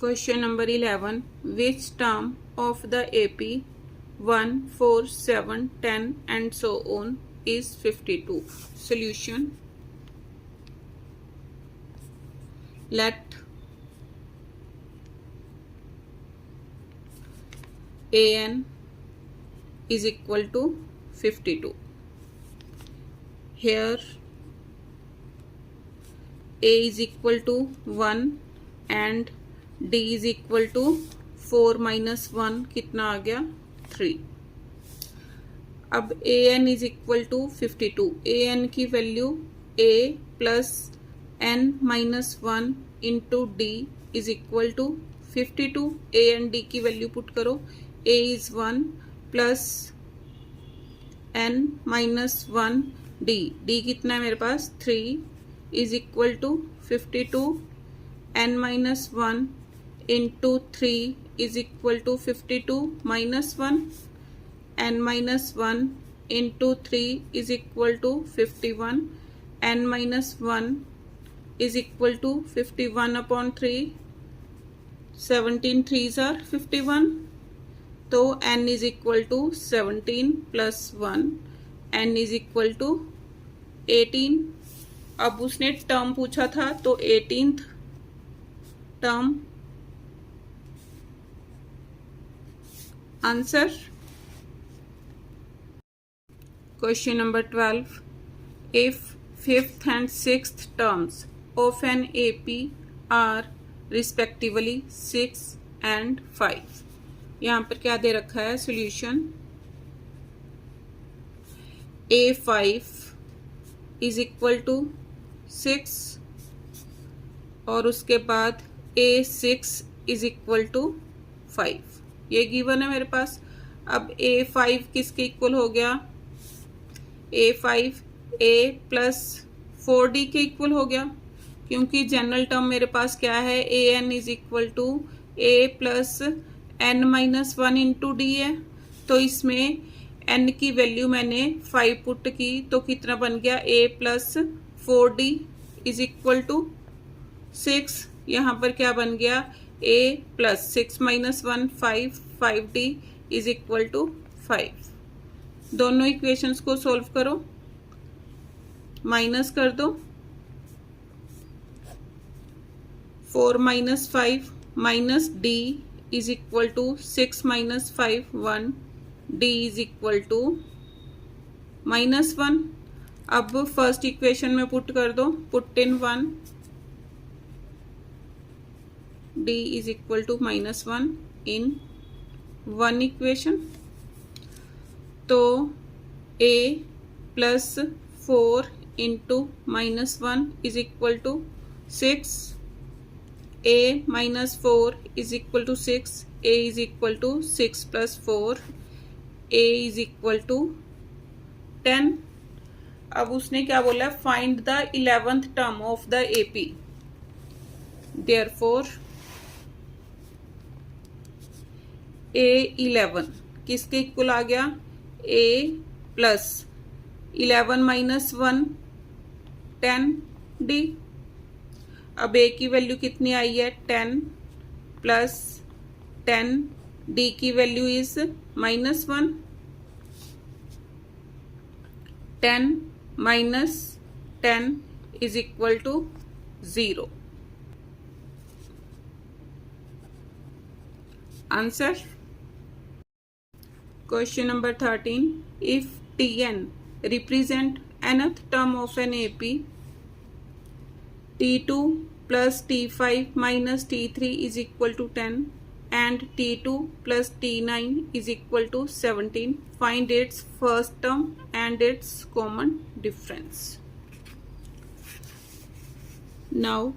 Question number 11. Which term of the AP 1, 4, 7, 10 and so on is 52? Solution. Let AN is equal to 52. Here A is equal to 1 and D is equal to 4 minus 1 कितना आ गया 3. अब AN is equal to 52. AN की value A plus N minus 1 into D is equal to 52. A and D की value put करो. A is 1 plus N minus 1 D. D कितना है मेरे पास 3 is equal to 52. N minus 1 into 3 is equal to 52 minus 1. N minus 1 into 3 is equal to 51. N minus 1 is equal to 51 upon 3. 17 3s are 51. तो n is equal to 17 plus 1. n is equal to 18. अब उसने term पूछा था तो 18th term. Answer. Question number 12. If 5th and 6th terms of an AP are respectively 6 and 5. यहाँ पर क्या दे रखा है solution. A5 is equal to 6 और उसके बाद A6 is equal to 5. ये गिवन है मेरे पास. अब A5 किसके इक्वल हो गया. A5 A प्लस 4D के इक्वल हो गया क्योंकि जनरल टर्म मेरे पास क्या है AN is equal to A plus N minus 1 into D है. तो इसमें N की वैल्यू मैंने 5 पुट की तो कितना बन गया A plus 4D is equal to 6. यहाँ पर क्या बन गया A plus 6 minus 1 5D is equal to 5. दोनों इक्वेशंस को सॉल्व करो. माइनस कर दो. 4 minus 5 minus D is equal to 6 minus 5 1. D is equal to minus 1. अब फर्स्ट इक्वेशन में पुट कर दो. Put in 1. D is equal to minus 1 in one equation. तो A plus 4 into minus 1 is equal to 6. A minus 4 is equal to 6. A is equal to 6 plus 4. A is equal to 10. अब उसने क्या बोला find the 11th term of the AP. Therefore A11 किसके equal आ गया A plus 11 minus 1 10D. अब A की value कितनी आई है 10 प्लस 10. D की value is minus 1. 10 minus 10 is equal to 0. Answer. Question number 13. If Tn represent nth term of an AP, T2 plus T5 minus T3 is equal to 10 and T2 plus T9 is equal to 17. Find its first term and its common difference. Now,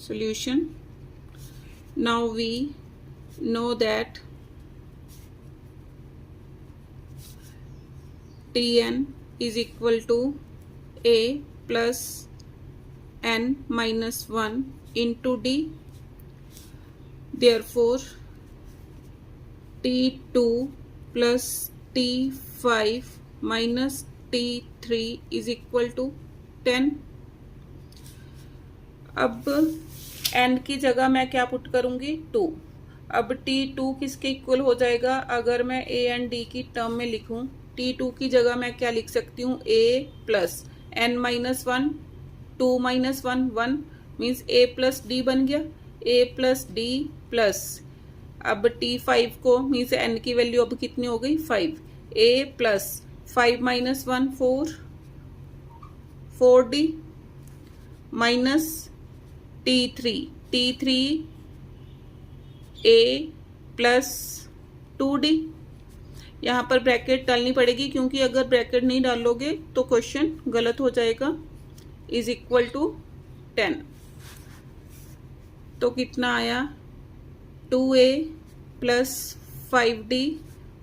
solution. Now we know that Tn is equal to A plus N minus 1 into D. Therefore, T2 plus T5 minus T3 is equal to 10. अब n की जगह मैं क्या put करूँगी 2। अब T2 किसके equal हो जाएगा, अगर मैं A एंड D की टर्म में लिखूँ, T2 की जगह मैं क्या लिख सकती हूँ, A plus n minus 1, 2 minus 1, 1 means A plus D बन गया, A प्लस D प्लस, अब T5 को मीन्स n की वैल्यू अब कितनी हो गई 5, A plus 5 minus 1 4, 4D minus T3 A plus 2D। यहाँ पर ब्रैकेट डालनी पड़ेगी क्योंकि अगर ब्रैकेट नहीं डालोगे तो क्वेश्चन गलत हो जाएगा, इज इक्वल टू 10। तो कितना आया 2A plus 5D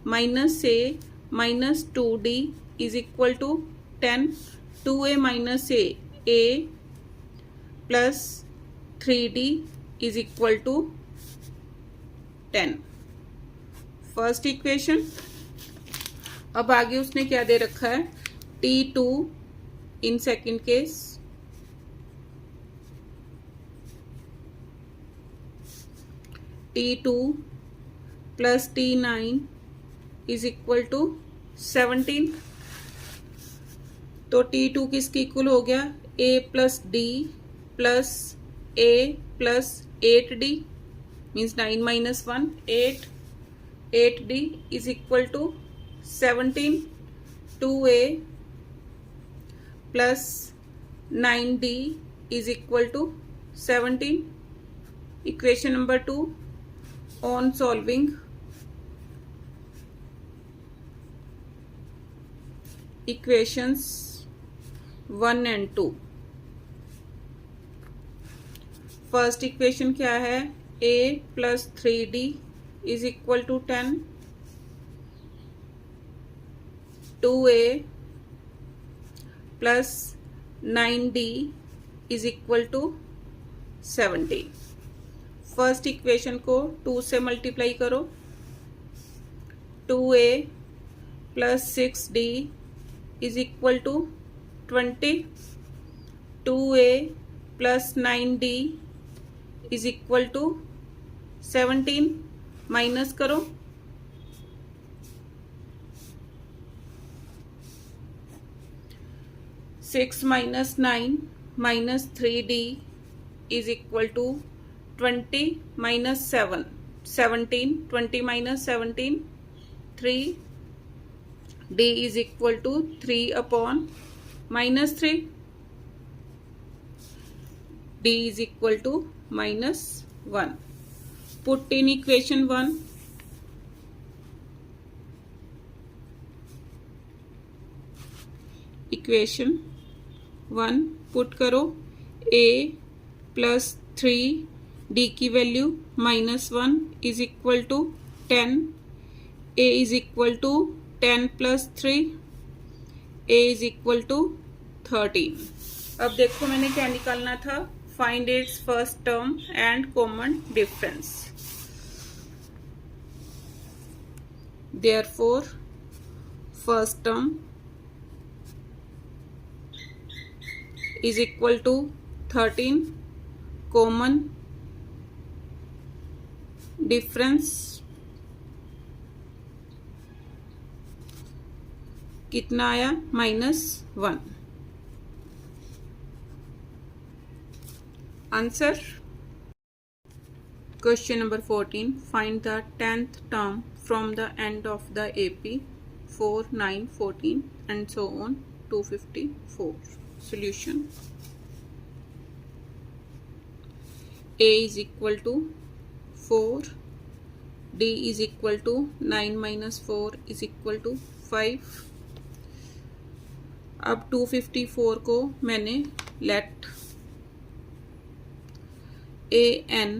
minus A minus 2D is equal to 10। 2A minus A plus 3D is equal to 10, first equation. अब आगे उसने क्या दे रखा है, T2 in second case, T2 plus T9 is equal to 17। तो T2 किसके equal हो गया, A plus D plus A plus 8D means 9 minus 1 8, 8D is equal to 17। 2A plus 9D is equal to 17। Equation number 2, on solving equations 1 and 2, first equation क्या है, A plus 3D is equal to 10, 2A plus 9D is equal to 70। First equation को 2 से multiply करो, 2A plus 6D is equal to 20, 2A plus 9D is equal to 17, minus करो, 6 minus 9 minus 3D is equal to 20 minus 7, 17, 20 minus 17 3, D is equal to 3 upon minus 3, D is equal to minus 1. Put in equation 1. Equation 1 put करो, A plus 3D की value minus 1 is equal to 10, A is equal to 10 plus 3, A is equal to 13। अब देखो मैंने क्या निकालना था, find its first term and common difference. Therefore, first term is equal to 13, common difference कितना आया -1। Answer. Question number 14. Find the 10th term from the end of the AP 4, 9, 14 and so on 254. Solution. A is equal to 4. D is equal to 9 minus 4 is equal to 5. अब 254 को मैंने let an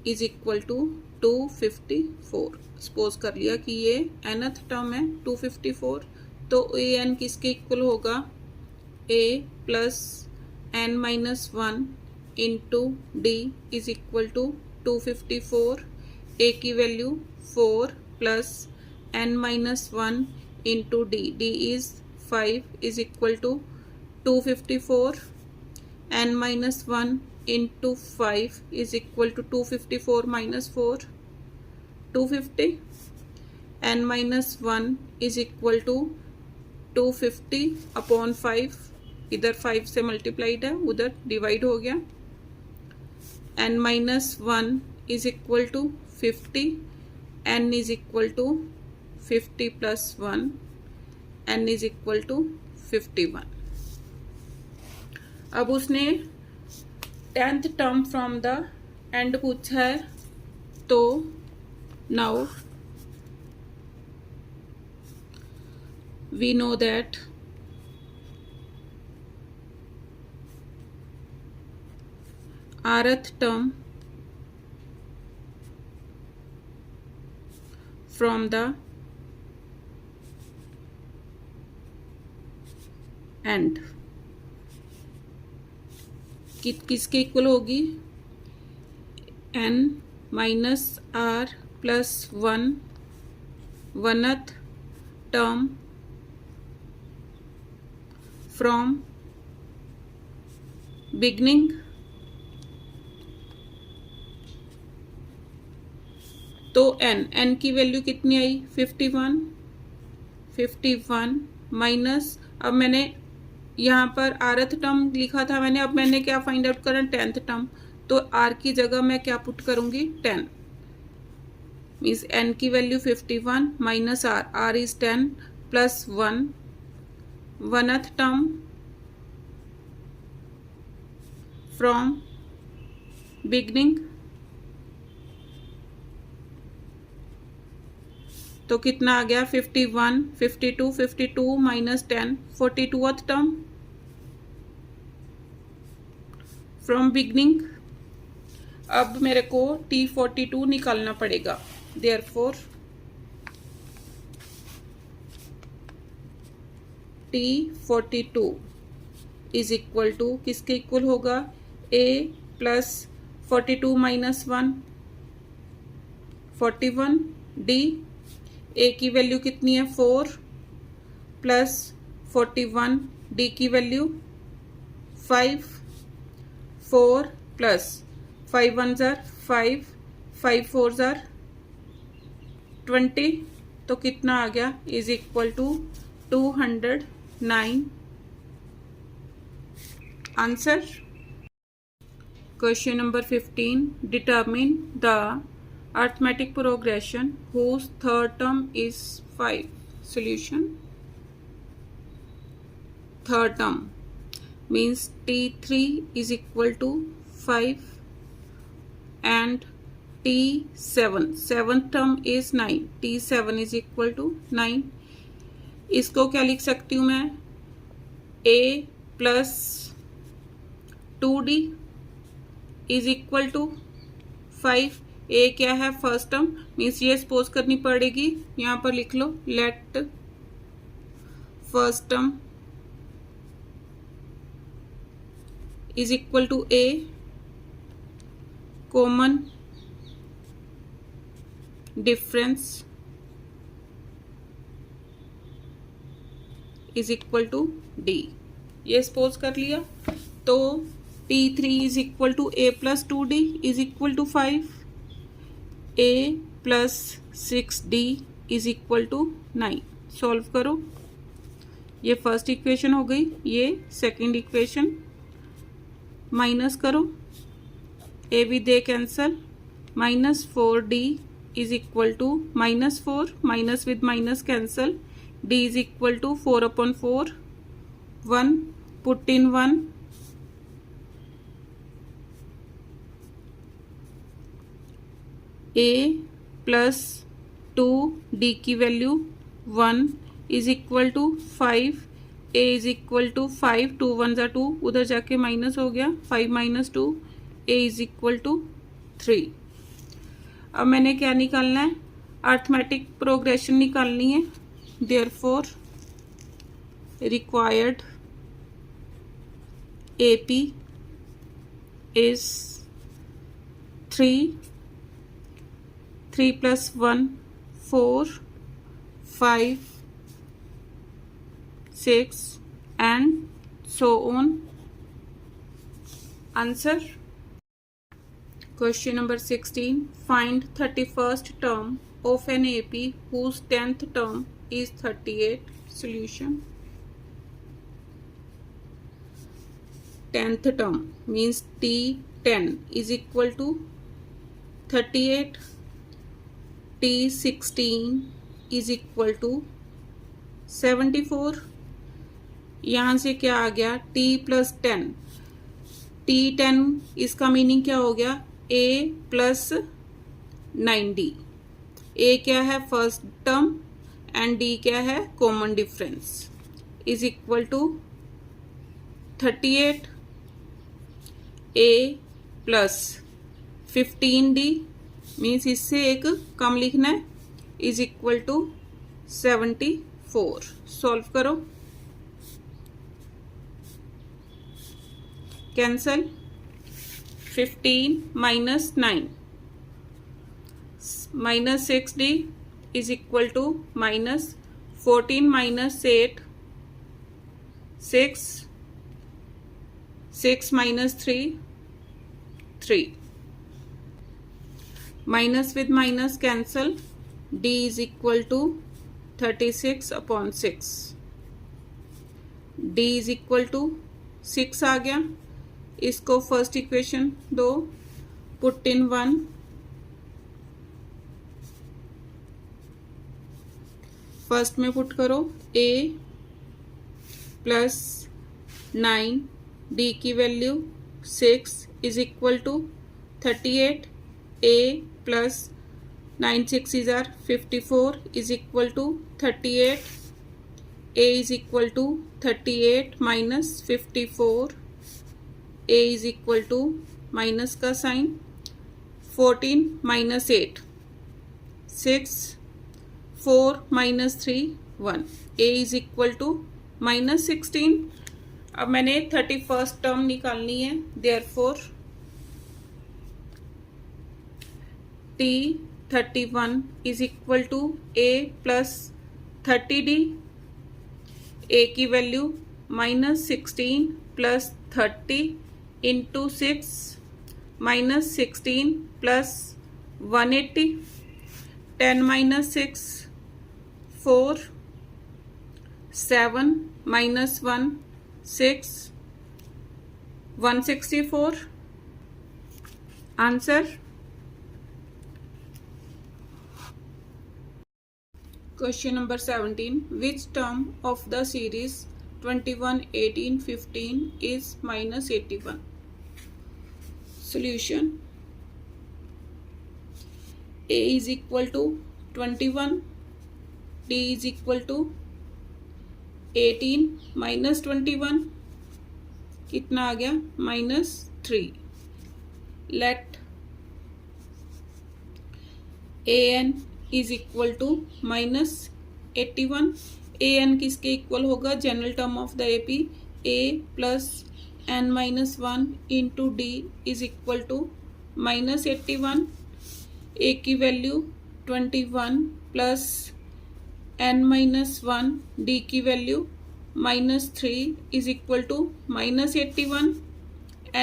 is equal to 254 suppose कर लिया कि ये nth term है 254, तो an किसके इक्वल होगा, a plus n minus 1 into d is equal to 254, a की value 4 plus n minus 1 into d, d is 5 is equal to 254, n minus 1 into 5 is equal to 254 minus 4, 250. n minus 1 is equal to 250 upon 5, इधर 5 से multiplied है, उधर divide हो गया. n minus 1 is equal to 50, n is equal to 50 plus 1, n is equal to 51. अब उसने 10th term from the end पूछा है, तो now we know that rth term from the end किसके इक्वल होगी, n minus r plus 1 1th term from beginning. तो n की value कितनी आई, 51 माइनस, अब मैंने यहाँ पर rth टर्म लिखा था मैंने, अब मैंने क्या फाइंड आउट करा, 10th टर्म, तो r की जगह मैं क्या पुट करूंगी, 10, मीन्स n की value 51 minus r is 10 plus 1 1th term from beginning. तो कितना आ गया, 51 52 minus 10 42th term from beginning. अब मेरे को T42 निकालना पड़ेगा. Therefore T42 is equal to किसके इक्वल होगा, a plus 42 minus 1 41, d a की वैल्यू कितनी है 4 प्लस 41, d की वैल्यू 5 4 प्लस 5 1 जार 5 5 4 जार 20, तो कितना आ गया, is equal to 209. Answer. Question number 15. Determine the arithmetic progression whose third term is 5. Solution. Third term means T3 is equal to 5 and T7, seventh term is 9, T7 is equal to 9. इसको क्या लिख सकती हूँ मैं, a plus 2d is equal to 5. a क्या है, first term, means ये suppose करनी पड़ेगी, यहाँ पर लिख लो, let first term is equal to a, common difference is equal to d. ये सपोज कर लिया, तो T3 is equal to a plus 2d is equal to 5, a plus 6d is equal to 9. Solve करो, ये first equation हो गई, ये second equation. Minus करो, a भी दे cancel, minus 4d is equal to minus 4, minus with minus cancel, d is equal to 4 upon 4, 1, put in 1, a plus 2 d की value 1 is equal to 5, a is equal to 5, 2 1 जा 2, उधर जाके minus हो गया, 5 minus 2, a is equal to 3. अब मैंने क्या निकालना है, अर्थमेटिक प्रोग्रेशन निकालनी है. Therefore required AP is 3 plus 1 4 5 6 and so on. Answer. Question number 16. Find 31st term of an AP whose 10th term is 38. Solution. 10th term means T10 is equal to 38. T16 is equal to 74. यहाँ से क्या आ गया? T plus 10. T10 इसका meaning क्या हो गया? A plus 9D. A क्या है? फर्स्ट टर्म एंड D क्या है? Common difference. Is equal to 38 A plus 15D means इससे एक कम लिखना है. Is equal to 74. सॉल्व करो. Cancel. 15 minus 9 minus 6D is equal to minus 14 minus 8 6 6 minus 3 3 minus with minus cancel. D is equal to 36 upon 6. D is equal to 6 आ गया. इसको first equation दो. Put in 1. फर्स्ट में put करो A plus 9 D की value 6 is equal to 38. A plus 9 6 is are 54 is equal to 38. A is equal to 38 minus 54. A is equal to minus का sign 14 minus 8 6 4 minus 3 1. A is equal to minus 16. अब मैंने 31st term निकालनी है. Therefore T31 is equal to A plus 30D. A की value minus 16 plus 30 into 6 minus 16 plus 180. 10 minus 6 4 7 minus 1 6 164. Answer. Question number 17. Which term of the series 21 18 15 is minus 81? Solution. A is equal to 21. D is equal to 18 minus 21 कितना आ गया? minus 3. Let an is equal to minus 81. an किसके equal होगा? General term of the AP A plus n minus 1 into D is equal to minus 81. A की value 21 plus n minus 1 D की value minus 3 is equal to minus 81.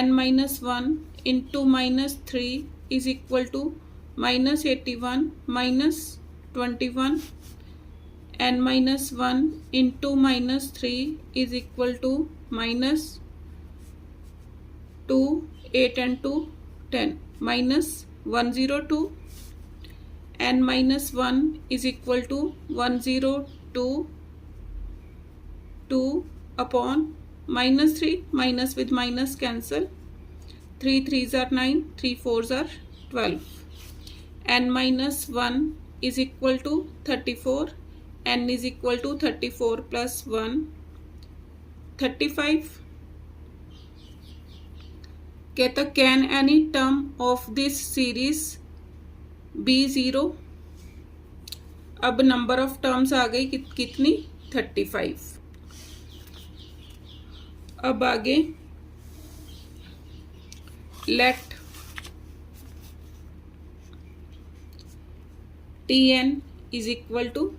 n minus 1 into minus 3 is equal to minus 81 minus 21. n minus 1 into minus 3 is equal to minus 2 8 and 2 10 minus 102. n minus 1 is equal to 102 2 upon minus 3. Minus with minus cancel. 3 3s are 9 3 4s are 12. n minus 1 is equal to 34. n is equal to 34 plus 1 35. कहता can any term of this series be 0. अब number of terms आ गई कितनी? 35. अब आगे let Tn is equal to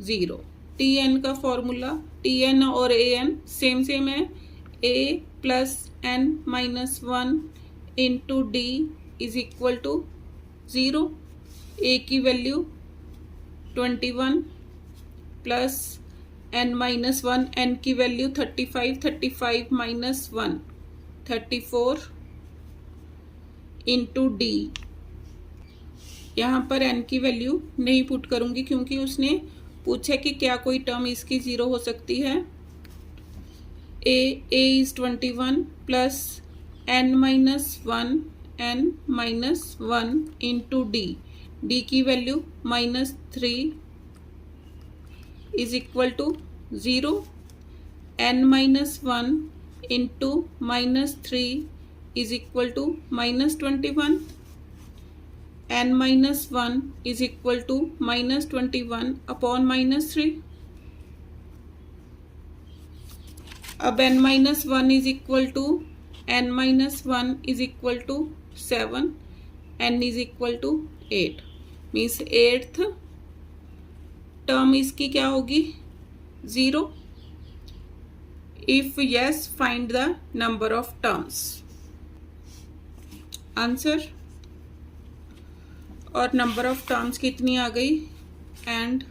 0. Tn का formula Tn और An same है. A plus n minus 1 into D is equal to 0, A की value 21 plus n minus 1, n की वैल्यू 35, 35 माइनस 1 34 इंटू डी। यहाँ पर n की वैल्यू नहीं put करूंगी क्योंकि उसने पूछा कि क्या कोई टर्म इसकी 0 हो सकती है। a is 21 plus n minus 1, n minus 1 into d की value -3 is equal to 0, n minus 1 into -3 is equal to -21, n minus 1 is equal to -21 upon -3। अब n minus 1 is equal to n minus 1 is equal to 7, n is equal to 8, means 8th term इसकी क्या होगी 0। If yes find the number of terms. Answer और number of terms कितनी आ गई, and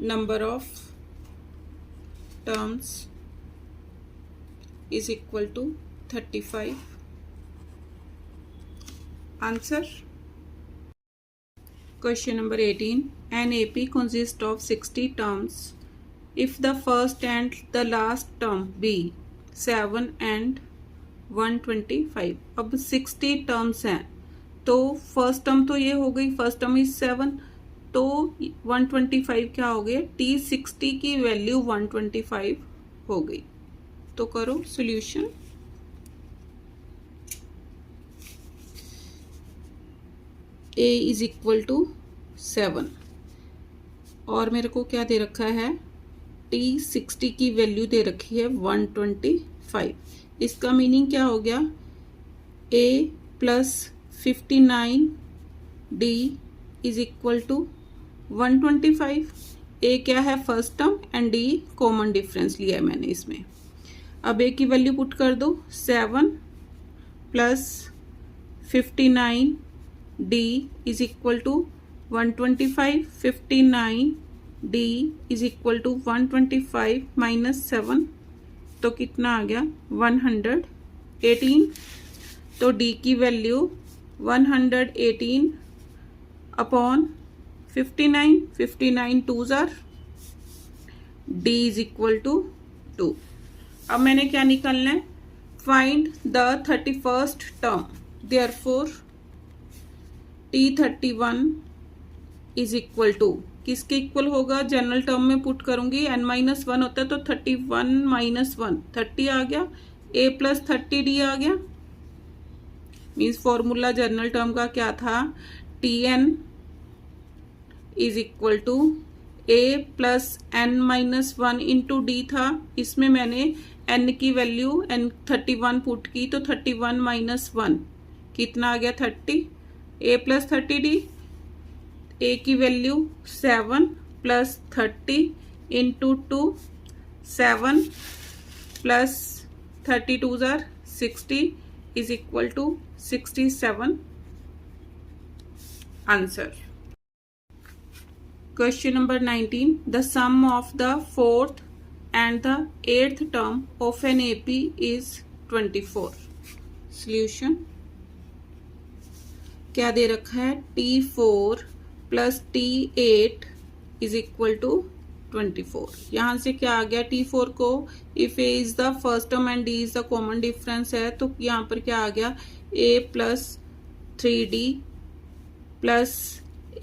number of terms is equal to 35। Answer question number 18, an AP consists of 60 terms if the first and the last term be 7 and 125। अब 60 terms हैं तो first term तो ये हो गई, फर्स्ट टर्म इज 7, तो 125 क्या हो गया, T60 की वैल्यू 125 हो गई। तो करो solution. A is equal to 7 और मेरे को क्या दे रखा है, T60 की वैल्यू दे रखी है 125। इसका मीनिंग क्या हो गया, A plus 59 D is equal to 125। A क्या है first term and D common difference लिया है मैंने इसमें। अब A की वैल्यू पुट कर दो, 7 plus 59 D is equal to 125, 59 D is equal to 125 minus 7, तो कितना आ गया 118। तो D की वैल्यू 118 upon 59, 59 2s are, D is equal to 2। अब मैंने क्या निकालना है, find the 31st term, therefore T31 is equal to किसके इक्वल होगा, जनरल टर्म में पुट करूंगी, n माइनस 1 होता है तो 31 माइनस 1 30 आ गया, A प्लस 30D आ गया। मीन्स फॉर्मूला जनरल टर्म का क्या था, Tn is equal to A plus n minus 1 into D था। इसमें मैंने n की वैल्यू n 31 पुट की तो 31 माइनस 1 कितना आ गया 30, A प्लस 30D। A की वैल्यू 7 plus 30 into 2, 7 plus 32 are 60 is equal to 67। Answer question number 19, the sum of the 4th and the 8th term of an AP is 24। Solution क्या दे रखा है, T4 plus T8 is equal to 24। यहां से क्या आ गया, T4 को if A is the first term and D is the common difference है तो यहाँ पर क्या आ गया, A plus 3D plus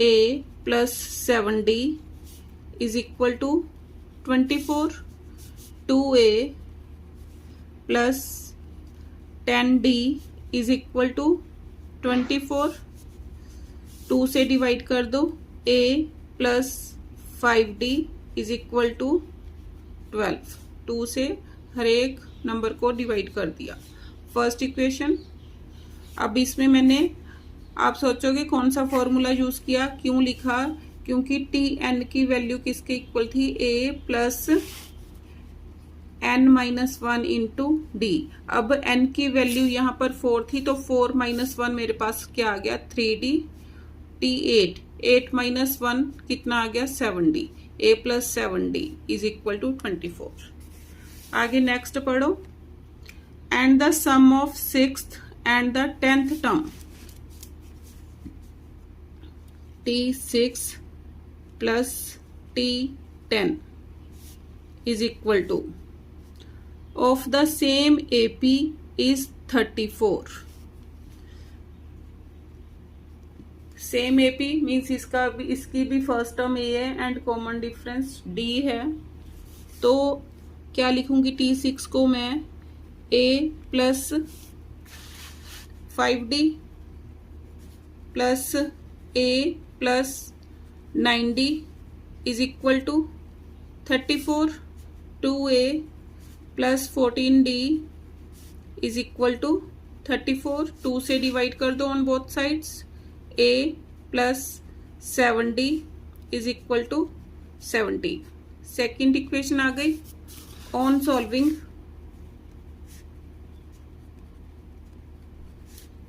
A plus 7D is equal to 24। 2A plus 10D is equal to 24। 2 से डिवाइड कर दो, A plus 5D is equal to 12। 2 से हर एक नंबर को डिवाइड कर दिया, फर्स्ट इक्वेशन। अब इसमें मैंने, आप सोचोगे कौन सा फॉर्मूला यूज किया, क्यों लिखा, क्योंकि Tn की वैल्यू किसके इक्वल थी, A plus n minus one into D. अब n की वैल्यू यहाँ पर 4 थी तो 4 माइनस वन मेरे पास क्या आ गया 3d, टी 8 माइनस वन कितना आ गया 7d, a plus 7d is equal to 24। आगे नेक्स्ट पढ़ो। And the sum of 6th and the 10th term t6 plus t10 is equal to of the same AP is 34। Same AP means इसकी भी first term A है and common difference D है, तो क्या लिखूंगी T6 को मैं A plus 5D plus A plus 9D is equal to 34, 2A plus 14D is equal to 34। 2 से डिवाइड कर दो on both sides, A plus 7D is equal to 70। Second equation आ गई। On solving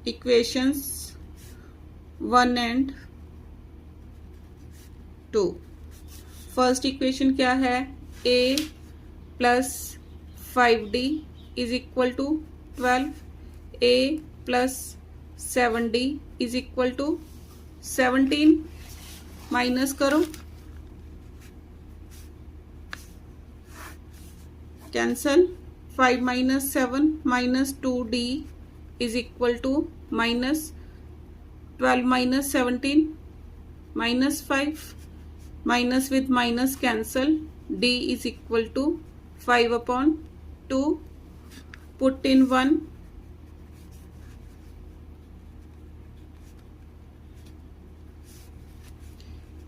equations 1 and 2, first equation क्या है a plus 5d is equal to 12, a plus 7d is equal to 17। Minus करो, cancel, 5 minus 7 minus 2d is equal to minus 12 minus 17 minus 5, minus with minus cancel, d is equal to 5 upon 2, put in 1,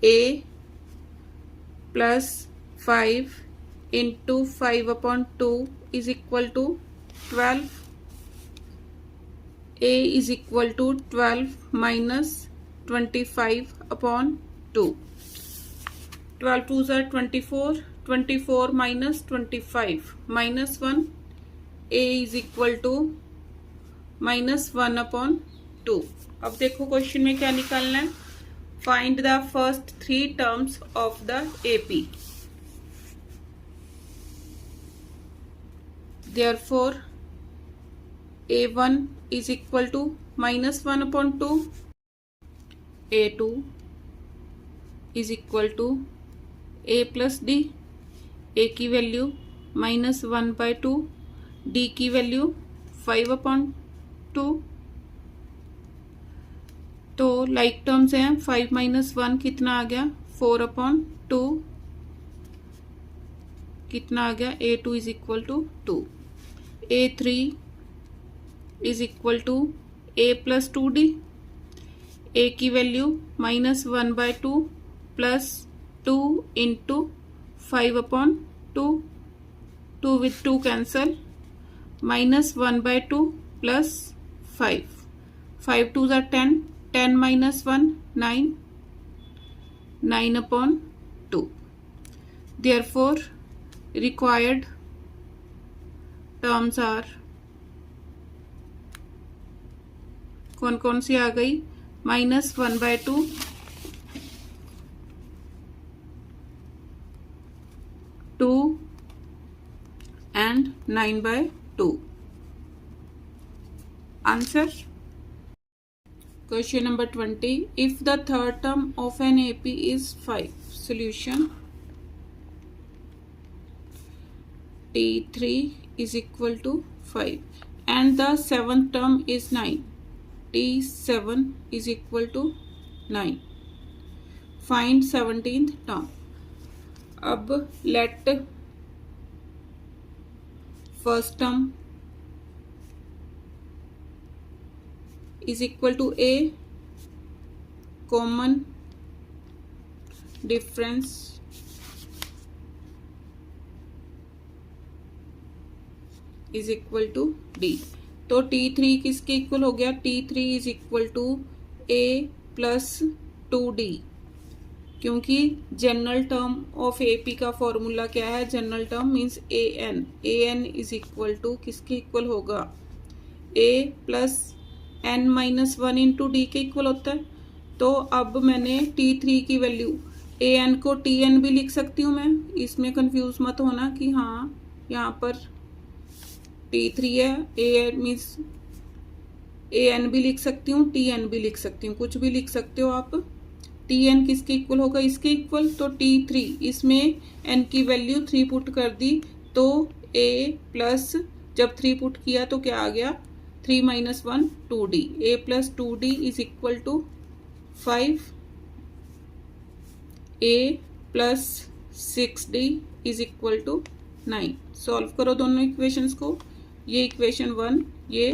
a plus 5 into 5 upon 2 is equal to 12, a is equal to 12 minus 25 upon 2, 12 2s are 24, 24 minus 25 minus 1, a is equal to minus 1 upon 2। अब देखो question में क्या निकालना है, find the first 3 terms of the AP। Therefore A1 is equal to minus 1 upon 2, A2 is equal to a plus d, a की value minus 1/2, d की value 5/2। तो like terms हैं, 5 माइनस 1 कितना आ गया 4/2, कितना आ गया A2 is equal to 2, A3 is equal to a plus 2d, a की value minus 1/2 plus 2 into 5/2, 2 with 2 cancel, minus 1/2 plus 5, 5 2s are 10, 10 minus 1 9, 9/2। Therefore required terms are, कौन कौन सी आ गई, minus 1/2, 2 and 9/2। Answer question number 20, if the third term of an AP is 5, solution T3 is equal to 5 and the seventh term is 9, T7 is equal to 9, find 17th term। अब let first term is equal to a, common difference is equal to D. तो T3 किसके equal हो गया, T3 is equal to a plus 2d, क्योंकि general term of AP का formula क्या है, general term means AN is equal to किसके equal होगा, A plus N minus 1 into D के इक्वल होता है। तो अब मैंने T3 की वैल्यू, AN को TN भी लिख सकती हूँ मैं, इसमें कंफ्यूज मत होना कि हाँ यहाँ पर T3 है, AN मीन्स AN भी लिख सकती हूँ, TN भी लिख सकती हूँ, कुछ भी लिख सकते हो आप। TN किसके इक्वल होगा, इसके इक्वल, तो T3, इसमें N की वैल्यू 3 पुट कर दी तो A प्लस, जब 3 पुट किया तो क्या आ गया, 3 minus 1 2D, A plus 2D is equal to 5, A plus 6D is equal to 9। Solve करो दोनों इक्वेशंस को, ये इक्वेशन 1, ये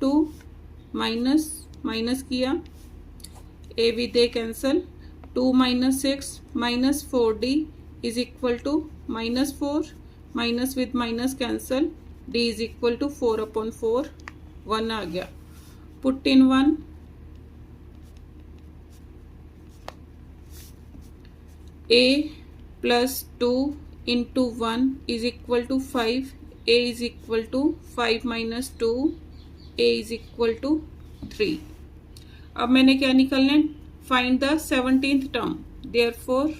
2, माइनस माइनस किया, A with A cancel, 2 minus 6 minus 4D is equal to minus 4, minus with minus cancel, D is equal to 4/4, 1 आ गया। Put in 1, A plus 2 into 1 is equal to 5, A is equal to 5 minus 2, A is equal to 3। अब मैंने क्या निकालना है, find the 17th term, therefore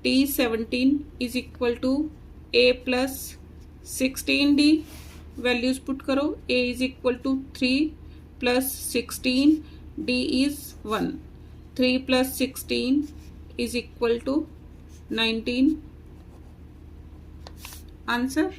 T17 is equal to A plus 16D, values put करो, A is equal to 3 plus 16, D is 1, 3 plus 16 is equal to 19, answer